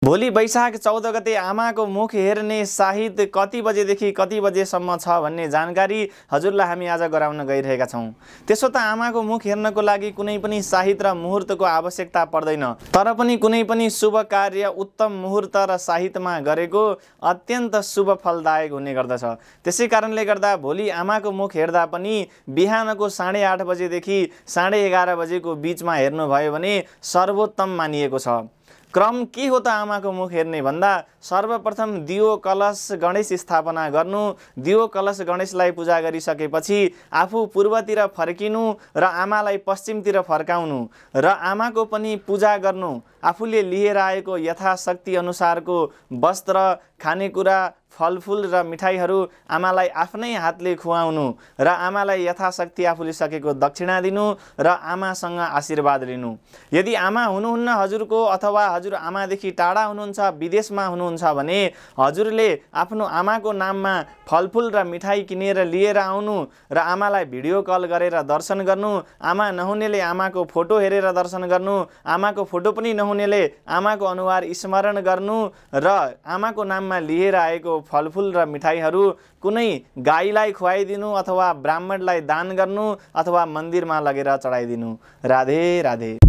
भोलि वैशाख 14 गते आमाको मुख हेर्ने साहित्य कति बजेदेखि कति बजेसम्म छ भन्ने जानकारी हजुरलाई हामी आज गराउन गइरहेका छौँ। त्यसो त आमाको मुख हेर्नको लागि कुनै पनि साहित्य र मुहुर्तको आवश्यकता पर्दैन, तर पनि कुनै पनि शुभ कार्य उत्तम मुहुर्त र साहित्यमा गरेको अत्यन्त शुभ फलदायक हुने गर्दछ। त्यसै कारणले गर्दा भोलि आमाको मुख हेर्दा पनि बिहानको 8:30 बजेदेखि 11:30 बजेको बीचमा हेर्नुभयो भने सर्वोत्तम मानिएको छ। क्रम के हो त आमाको मुख हेर्ने भन्दा सर्वप्रथम दियो कलश गणेश स्थापना गर्नु, दियो कलश गणेशलाई पूजा गरिसकेपछि आफू पूर्वतिर फर्किनु र आमालाई पश्चिमतिर फर्काउनु र आमाको पनि पूजा गर्नु। आफूले लिएर आएको यथाशक्ति अनुसारको वस्त्र, खानेकुरा, फलफुल र मिठाईहरू आमालाई आफ्नै हातले खुवाउनु र आमालाई यथाशक्ति आफूले सकेको दक्षिणा दिनु र आमासँग आशीर्वाद लिनु। यदि आमा हुनुहुन्न हजुरको अथवा हजुर आमादेखि टाढा हुनुहुन्छ, विदेशमा हुनुहुन्छ भने हजुरले आफ्नो आमाको नाममा फलफुल र मिठाई किनेर लिएर आउनु र आमालाई भिडियो कल गरेर दर्शन गर्नु। आमा नहुनेले आमाको फोटो हेरेर दर्शन गर्नु, आमाको फोटो पनि नहुनेले आमाको अनुहार स्मरण गर्नु र आमाको नाममा लिएर आएको फलफुल र मिठाईहरू कुनै गाईलाई खुवाइदिनु अथवा ब्राह्मणलाई दान गर्नु अथवा मन्दिरमा लगेर चढाइदिनु। राधे राधे।